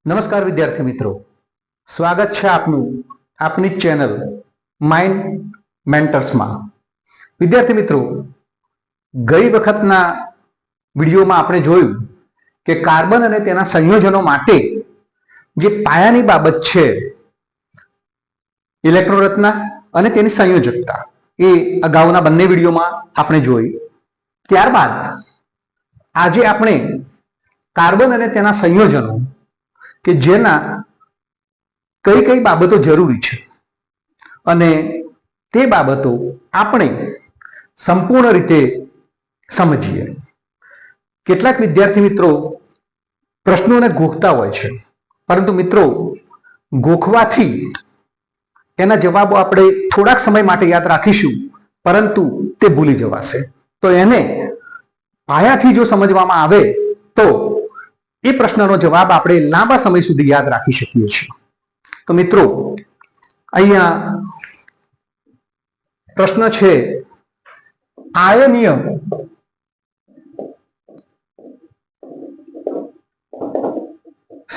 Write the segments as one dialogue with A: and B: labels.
A: નમસ્કાર વિદ્યાર્થી મિત્રો, સ્વાગત છે આપનું આપની ચેનલ માઇન્ડ મેન્ટર્સમાં। વિદ્યાર્થી મિત્રો, ગઈ વખતના વિડીયોમાં આપણે જોયું કે કાર્બન અને તેના સંયોજનો માટે જે પાયાની બાબત છે ઇલેક્ટ્રોન રચના અને તેની સંયોજકતા, એ અગાઉના બંને વિડીયોમાં આપણે જોઈ। ત્યારબાદ આજે આપણે કાર્બન અને તેના સંયોજનો કે જેના કઈ કઈ બાબતો જરૂરી છે અને તે બાબતો આપણે સંપૂર્ણ રીતે સમજીએ। કેટલાક વિદ્યાર્થી મિત્રો પ્રશ્નોને ગોખતા હોય છે, પરંતુ મિત્રો ગોખવાથી એના જવાબો આપણે થોડાક સમય માટે યાદ રાખીશું, પરંતુ તે ભૂલી જવાશે। તો એને પાયાથી જો સમજવામાં આવે તો એ પ્રશ્નનો જવાબ આપણે લાંબા સમય સુધી યાદ રાખી શકીએ છીએ। તો મિત્રો અહીંયા પ્રશ્ન છે, આયનીય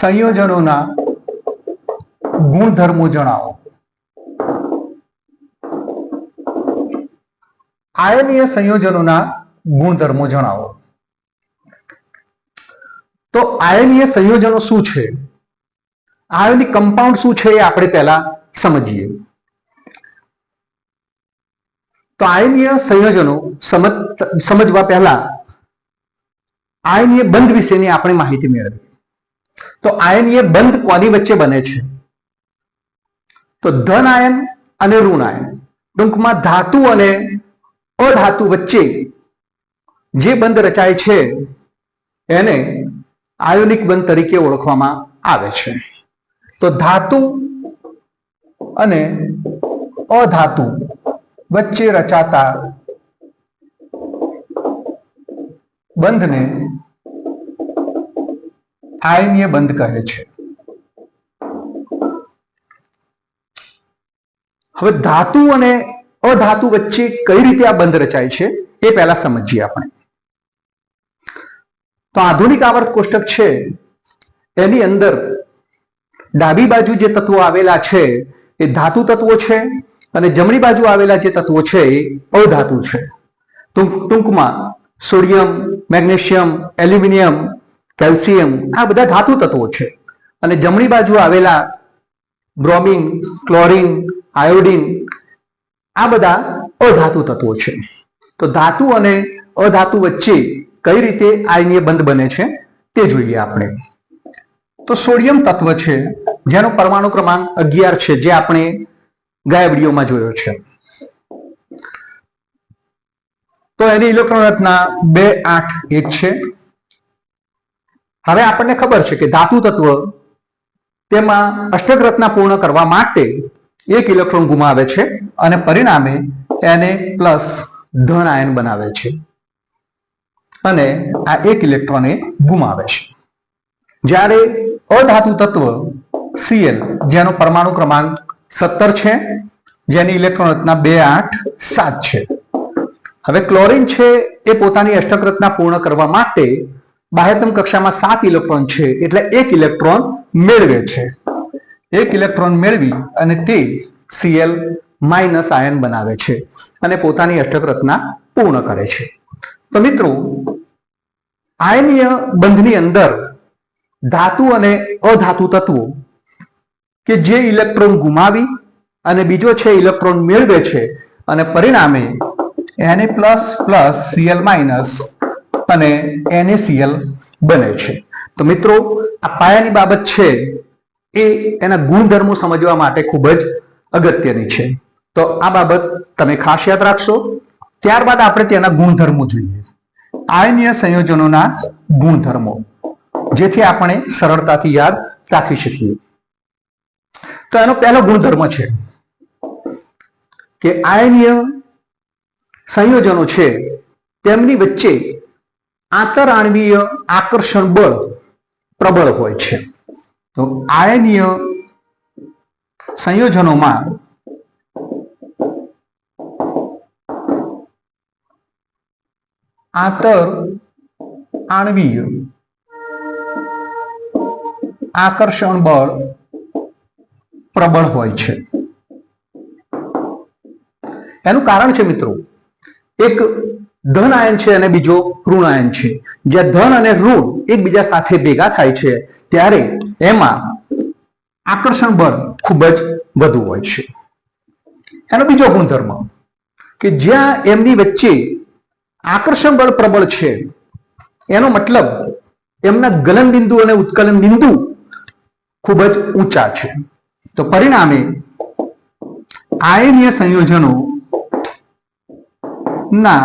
A: સંયોજનોના ગુણધર્મો જણાવો। આયનીય સંયોજનોના ગુણધર્મો જણાવો। તો આયનીય સંયોજનો શું છે, આયોનિક કમ્પાઉન્ડ શું છે, એ આપણે પહેલા સમજીએ। તો આયનીય સંયોજનો સમજવા પહેલા આયનીય બંધ વિશેની આપણે માહિતી મેળવીએ। તો આયનીય બંધ કોની વચ્ચે બને છે? તો ધન આયન અને ઋણ આયન, ટૂંકમાં ધાતુ અને અધાતુ વચ્ચે જે બંધ રચાય છે એને આયોનિક બંધ તરીકે ઓળખવામાં આવે છે। તો ધાતુ અને અધાતુ વચ્ચે રચાતા બંધને આયનીય બંધ કહે છે। હવે ધાતુ અને અધાતુ વચ્ચે કઈ રીતે આ બંધ રચાય છે એ પહેલા સમજીએ આપણે। તો આધુનિક આવર્ત કોષ્ટક છે એની અંદર ડાબી બાજુ જે તત્વો આવેલા છે એ ધાતુ તત્વો છે અને જમણી બાજુ આવેલા જે તત્વો છે એ અધાતુ છે। ટૂંકમાં સોડિયમ, મેગ્નેશિયમ, એલ્યુમિનિયમ, કેલ્શિયમ આ બધા ધાતુ તત્વો છે અને જમણી બાજુ આવેલા બ્રોમિન, ક્લોરિન, આયોડિન આ બધા અધાતુ તત્વો છે। તો ધાતુ અને અધાતુ વચ્ચે કઈ રીતે આયનીય બંધ બને છે તે જોઈએ આપણે। તો સોડિયમ તત્વ છે જેનો પરમાણુ ક્રમાંક 11 છે, જે આપણે ગયા વિડીયોમાં જોયો છે। તો એની ઇલેક્ટ્રોન રચના 2 8 1 છે। હવે આપણને ખબર છે કે ધાતુ તત્વ તેમાં અષ્ટક રચના પૂર્ણ કરવા માટે 1 ઇલેક્ટ્રોન ગુમાવે છે અને પરિણામે એને પ્લસ ધન આયન બનાવે છે અને આ 1 ઇલેક્ટ્રોન એ ગુમાવે છે। જ્યારે અધાતુ તત્વ Cl જેનો પરમાણુ ક્રમાંક 17 છે, જેની ઇલેક્ટ્રોન રચના 2 8 7 છે। હવે ક્લોરિન છે એ પોતાની અષ્ટક રચના પૂર્ણ કરવા માટે બાહ્યતમ કક્ષામાં 7 ઇલેક્ટ્રોન છે, એટલે 1 ઇલેક્ટ્રોન મેળવે છે। 1 ઇલેક્ટ્રોન મેળવી અને તે Cl માઇનસ આયન બનાવે છે અને પોતાની અષ્ટક રચના પૂર્ણ કરે છે। તો મિત્રો આયનીય બંધની અંદર ધાતુ અને અધાતુ તત્વો કે જે ઇલેક્ટ્રોન ગુમાવી અને બીજો છે ઇલેક્ટ્રોન મેળવે છે અને પરિણામે Na++ Cl- અને NaCl બને છે। તો મિત્રો આ પાયાની બાબત છે એ એના ગુણધર્મો સમજવા માટે ખૂબ જ અગત્યની છે। તો આ બાબત તમે ખાસ યાદ રાખશો। ત્યારબાદ આપણે તેના ગુણધર્મો જોઈએ, આયનીય સંયોજનોના ગુણધર્મો, જેથી આપણે સરળતાથી યાદ રાખી શકીએ। તો એનો પહેલો ગુણધર્મ છે કે આયનીય સંયોજનો છે તેમની વચ્ચે આંતરઆણ્વીય આકર્ષણ બળ પ્રબળ હોય છે। તો આયનીય સંયોજનોમાં આંતર આણ્વીય આકર્ષણ બળ પ્રબળ હોય છે. એનું કારણ છે મિત્રો, એક ધન આયન છે અને બીજો ઋણ આયન છે. જ્યાં ધન અને ઋણ એકબીજા સાથે ભેગા થાય છે ત્યારે એમાં આકર્ષણ બળ ખૂબ જ વધુ હોય છે. એનો બીજો ગુણધર્મ કે જ્યાં એમની વચ્ચે આકર્ષણ બળ પ્રબળ છે, એનો મતલબ એમના ગલન બિંદુ અને ઉત્કલન બિંદુ ખૂબ જ ઊંચા છે. તો પરિણામે આયનીય સંયોજનો ના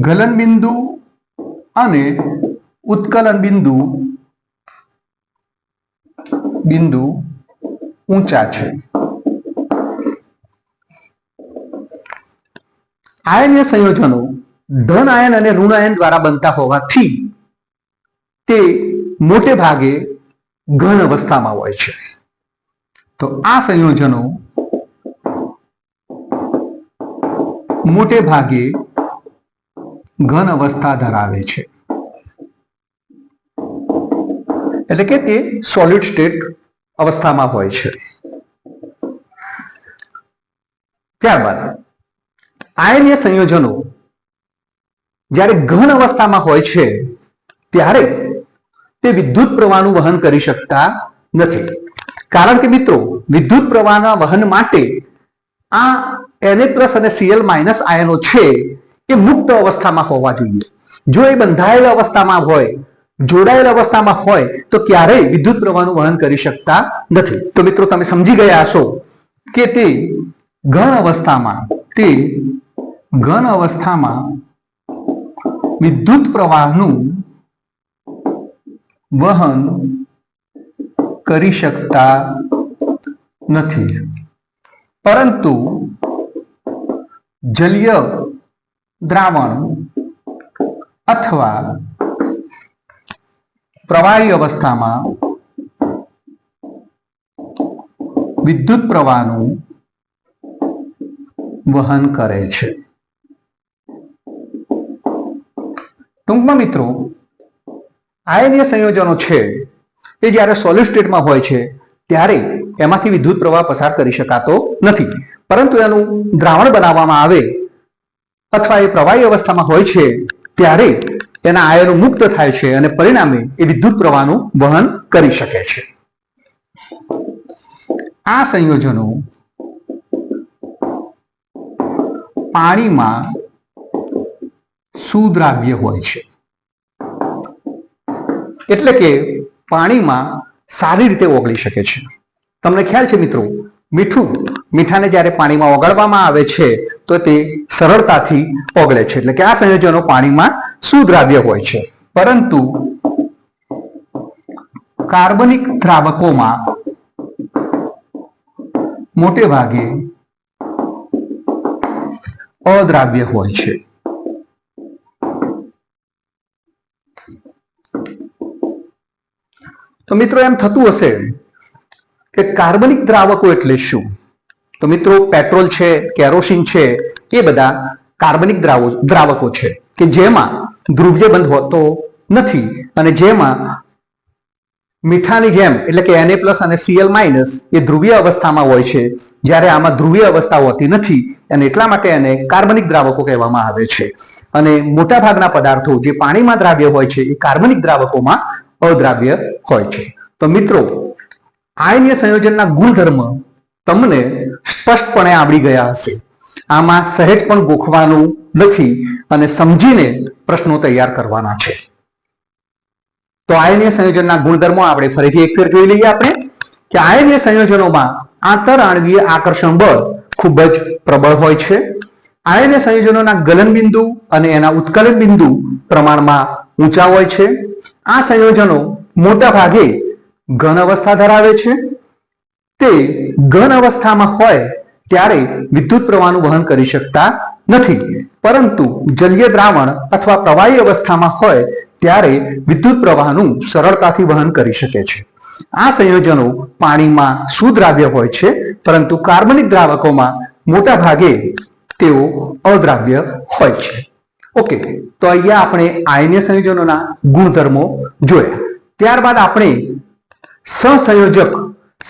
A: ગલન બિંદુ અને ઉત્કલન બિંદુ ઊંચા છે. આયનીય સંયોજનો ધન આયન અને ઋણ આયન દ્વારા બનતા હોવાથી તે મોટે ભાગે ઘન અવસ્થામાં હોય છે. તો આ સંયોજનો મોટે ભાગે ઘન અવસ્થા ધરાવે છે, એટલે કે તે સોલિડ સ્ટેટ અવસ્થામાં હોય છે. ત્યારબાદ આયનીય સંયોજનો જ્યારે ઘન અવસ્થામાં હોય છે ત્યારે તે વિદ્યુત પ્રવાહનું વહન કરી શકતા નથી. કારણ કે મિત્રો, વિદ્યુત પ્રવાહના વહન માટે આ Na+ અને Cl- આયનો છે એ મુક્ત અવસ્થામાં હોવા જોઈએ. જો એ બંધાયેલ અવસ્થામાં હોય, જોડાયેલ અવસ્થામાં હોય તો ક્યારેય વિદ્યુત પ્રવાહનું વહન કરી શકતા નથી. તો મિત્રો, તમે સમજી ગયા હશો કે તે ઘન અવસ્થામાં વિદ્યુત પ્રવાહનું વહન કરી શકતા નથી, પરંતુ જલીય દ્રાવણ અથવા પ્રવાહી અવસ્થામાં વિદ્યુત પ્રવાહનું વહન કરે છે. ટૂંકમાં મિત્રો, આયનીય સંયોજનો છે એ જ્યારે સોલિડ સ્ટેટમાં હોય છે ત્યારે એમાંથી વિદ્યુત પ્રવાહ પસાર કરી શકાતો નથી, પરંતુ એનું દ્રાવણ બનાવવામાં આવે અથવા એ પ્રવાહી અવસ્થામાં હોય છે ત્યારે એના આયનો મુક્ત થાય છે અને પરિણામે એ વિદ્યુત પ્રવાહનું વહન કરી શકે છે. આ સંયોજનો પાણીમાં સુદ્રાવ્ય હોય છે, એટલે કે પાણીમાં સારી રીતે ઓગળી શકે છે. તમને ખ્યાલ છે મિત્રો, મીઠાને જ્યારે પાણીમાં ઓગાળવામાં આવે છે તો તે સરળતાથી ઓગળે છે, એટલે કે આ સંયોજનો પાણીમાં સુદ્રાવ્ય હોય છે. પરંતુ કાર્બનિક દ્રાવકોમાં મોટે ભાગે અદ્રાવ્ય હોય છે. તો મિત્રો, એમ થતું હશે કે કાર્બનિક દ્રાવકો એટલે શું? તો મિત્રો, પેટ્રોલ છે, કેરોસીન છે, એ બધા કાર્બનિક દ્રાવકો છે કે જેમાં ધ્રુવ્ય બંધ હોતો નથી અને જેમાં મીઠાની જેમ એટલે કે Na+ અને Cl- એ ધ્રુવીય અવસ્થામાં હોય છે, જ્યારે આમાં ધ્રુવીય અવસ્થા હોતી નથી અને એટલા માટે એને કાર્બનિક દ્રાવકો કહેવામાં આવે છે. અને મોટાભાગના પદાર્થો જે પાણીમાં દ્રાવ્ય હોય છે એ કાર્બનિક દ્રાવકોમાં અદ્રાવ્ય હોય છે. તો મિત્રો, આયનીય સંયોજનના ગુણધર્મ તમને સ્પષ્ટપણે આવડી ગયા હશે. આમાં સહેજ પણ ગોખવાનું નથી અને સમજીને પ્રશ્નો તૈયાર કરવાના છે. તો આયનીય સંયોજનના ગુણધર્મો આપણે ફરીથી એક ફેર જોઈ લઈએ આપણે કે આયનીય સંયોજનોમાં આંતરઆણવીય આકર્ષણ બળ ખૂબ જ પ્રબળ હોય છે. આયનીય સંયોજનોના ગલન બિંદુ અને એના ઉત્કલન બિંદુ પ્રમાણમાં ઊંચા હોય છે. આ સંયોજનો મોટા ભાગે ઘન અવસ્થા ધરાવે છે. તે ઘન અવસ્થામાં હોય ત્યારે વિદ્યુત પ્રવાહનું વહન કરી શકતા નથી, પરંતુ જલીય દ્રાવણ અથવા પ્રવાહી અવસ્થામાં હોય ત્યારે વિદ્યુત પ્રવાહનું સરળતાથી વહન કરી શકે છે. આ સંયોજનો પાણીમાં સુદ્રાવ્ય હોય છે, પરંતુ કાર્બનિક દ્રાવકોમાં મોટા ભાગે તેઓ અદ્રાવ્ય હોય છે. ઓકે, તો અહીંયા આપણે આયનીય સંયોજનોના ગુણધર્મો જોયા. ત્યારબાદ આપણે સહસંયોજક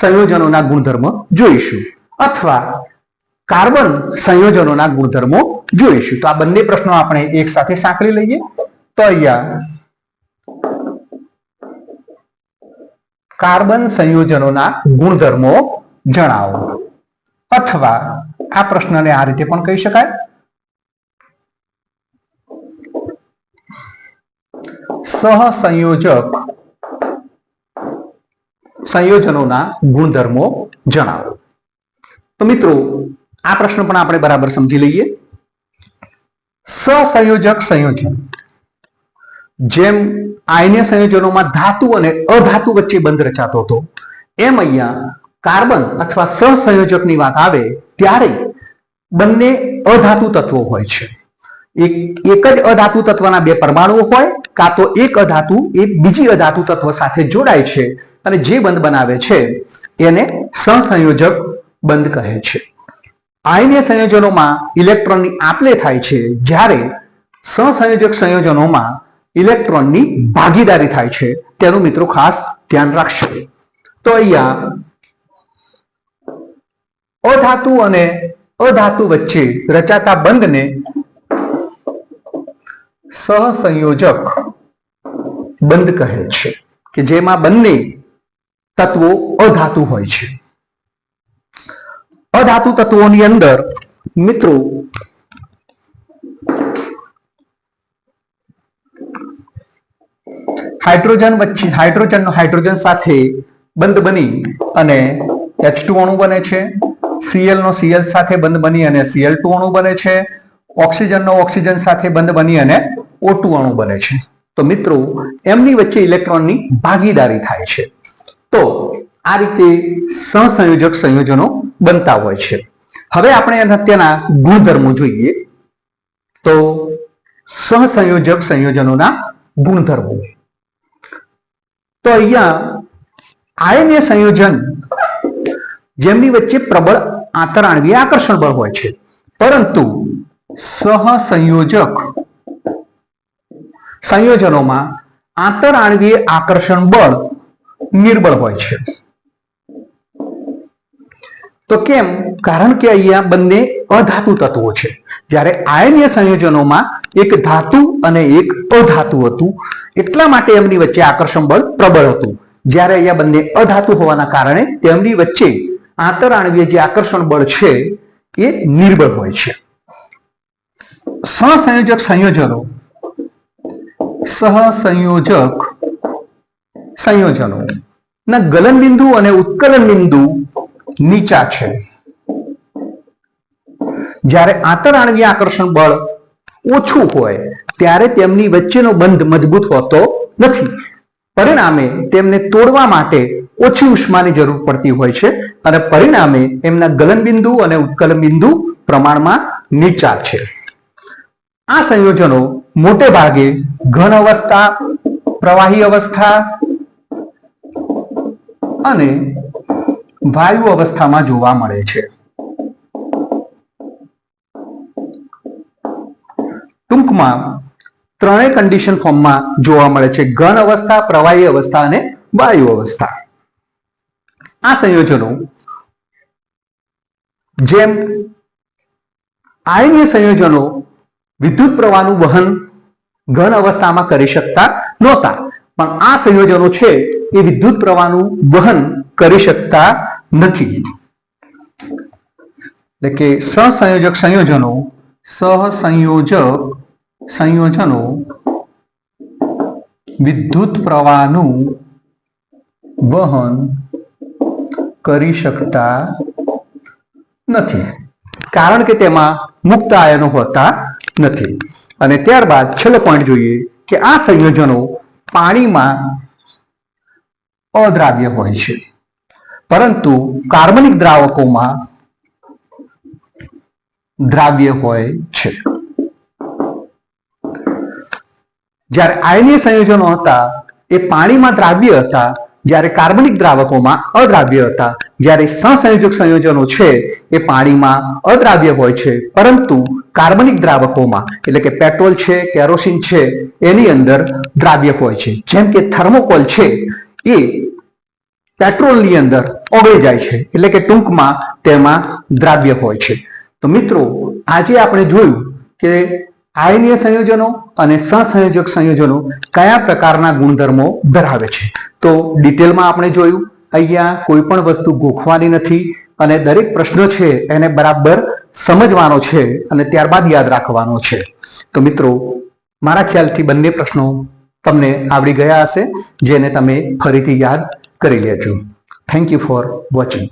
A: સંયોજનોના ગુણધર્મ જોઈશું અથવા કાર્બન સંયોજનોના ગુણધર્મો જોઈશું. તો આ બંને પ્રશ્નો આપણે એક સાથે સાંકળી લઈએ. તો અહીંયા કાર્બન સંયોજનોના ગુણધર્મો જણાવો, અથવા આ પ્રશ્નને આ રીતે પણ કહી શકાય, સહસંયોજક સંયોજનોના ગુણધર્મો જણાવો. તો મિત્રો આ પ્રશ્ન પણ આપણે બરાબર સમજી લઈએ. સહસંયોજક સંયોજન, જેમ આયનીય સંયોજનોમાં ધાતુ અને અધાતુ વચ્ચે બંધ રચાતો હતો, એમ અહીંયા કાર્બન અથવા સહસંયોજકની વાત આવે ત્યારે બંને અધાતુ તત્વો હોય છે. એક જ અધાતુ તત્વના બે પરમાણુઓ હોય, કાં તો એક અધાતુ એક બીજી અધાતુ તત્વ સાથે જોડાય છે અને જે બંધ બનાવે છે એને સહસંયોજક બંધ કહે છે. આયનીય સંયોજનોમાં ઇલેક્ટ્રોનની આપ-લે થાય છે, જ્યારે સહસંયોજક સંયોજનોમાં ઇલેક્ટ્રોનની ભાગીદારી થાય છે. તેનું મિત્રો ખાસ ધ્યાન રાખશો. તો અહીંયા અધાતુ અને અધાતુ વચ્ચે રચાતા બંધને સહસંયોજક બંધ કહે છે, કે જેમાં બંને તત્વો અધાતુ હોય છે. અધાતુ તત્વોની અંદર મિત્રો હાઇડ્રોજન સાથે બંધ બની અને H2 અણુ બને છે. Cl નો Cl સાથે બંધ બની અને Cl2 અણુ બને છે. ઓક્સિજનનો ઓક્સિજન સાથે બંધ બની અને O2 અણુ બને છે. તો મિત્રો એમની વચ્ચે ઇલેક્ટ્રોનની ભાગીદારી થાય છે. તો આ રીતે સહસંયોજક સંયોજનો બનતા હોય છે. હવે આપણે તેના ગુણધર્મો જોઈએ. તો સહસંયોજક સંયોજનોના ગુણધર્મો, તો અહીંયા આયનીય સંયોજન જેમની વચ્ચે પ્રબળ આંતરઆણવીય આકર્ષણ બળ હોય છે, પરંતુ સહસંયોજક સંયોજનોમાં આંતરઆણવીય આકર્ષણ બળ નિર્બળ હોય છે. તો કેમ? કારણ કે અહીંયા બંને અધાતુ તત્વો છે. જ્યારે આયનીય સંયોજનોમાં એક ધાતુ અને એક અધાતુ હતું, એટલા માટે એમની વચ્ચે આકર્ષણ બળ પ્રબળ હતું. જ્યારે અહીંયા બંને અધાતુ હોવાના કારણે તેમની વચ્ચે આંતરઆણવીય જે આકર્ષણ બળ છે એ નિર્બળ હોય છે. સહસંયોજક સંયોજનો ના ગલન બિંદુ અને ઉત્કલન બિંદુ નીચા છે. જ્યારે આંતરઆણવીય આકર્ષણ બળ ઓછું હોય ત્યારે તેમની વચ્ચેનો બંધ મજબૂત હોતો નથી. પરિણામે તેમને તોડવા માટે ઓછી ઉષ્માની જરૂર પડતી હોય છે અને પરિણામે એમના ગલન બિંદુ અને ઉત્કલન બિંદુ પ્રમાણમાં નીચા છે. આ સંયોજનો મોટે ભાગે ઘન અવસ્થા, પ્રવાહી અવસ્થા અને વાયુ અવસ્થામાં જોવા મળે છે. ટૂંકમાં ત્રણેય કન્ડિશન ફોર્મમાં જોવા મળે છે: ઘન અવસ્થા, પ્રવાહી અવસ્થા અને વાયુ અવસ્થા. આ સંયોજનો જેમ આયનીય સંયોજનો વિદ્યુત પ્રવાહનું વહન ઘન અવસ્થામાં કરી શકતા નહોતા, પણ આ સંયોજનો છે એ વિદ્યુત પ્રવાહનું વહન કરી શકતા નથી. એટલે કે સહસંયોજક સંયોજનો વિદ્યુત પ્રવાહનું વહન કરી શકતા નથી, કારણ કે તેમાં મુક્ત આયનો હોતા નથી. અને ત્યારબાદ છેલ્લો પોઈન્ટ જોઈએ કે આ સંયોજનો પાણીમાં અદ્રાવ્ય હોય છે, પરંતુ કાર્બનિક દ્રાવકોમાં દ્રાવ્ય હોય છે. જ્યારે આયનીય સંયોજનો હતા એ પાણીમાં દ્રાવ્ય હતા, જ્યારે કાર્બનિક દ્રાવકોમાં અદ્રાવ્ય હતા. જ્યારે સહસંયોજક સંયોજનો છે એ પાણીમાં અદ્રાવ્ય હોય છે, પરંતુ કાર્બનિક દ્રાવકોમાં એટલે કે પેટ્રોલ છે, કેરોસીન છે, એની અંદર દ્રાવ્ય હોય છે. જેમ કે થર્મોકોલ છે એ પેટ્રોલની અંદર ઓગળી જાય છે, એટલે કે ટૂંકમાં તેમાં દ્રાવ્ય હોય છે. તો મિત્રો આજે આપણે જોયું કે આયનીય સંયોજનો અને સહસંયોજક સંયોજનો કયા પ્રકારના ગુણધર્મો ધરાવે છે. તો ડિટેલમાં આપણે જોયું. અહીંયા કોઈ પણ વસ્તુ ગોખવાની નથી અને દરેક પ્રશ્ન છે એને બરાબર સમજવાનો છે અને ત્યારબાદ યાદ રાખવાનો છે. તો મિત્રો મારા ખ્યાલથી બંને પ્રશ્નો તમને આવડી ગયા હશે, જેને તમે ફરીથી યાદ કરી લેજો. Thank you for watching.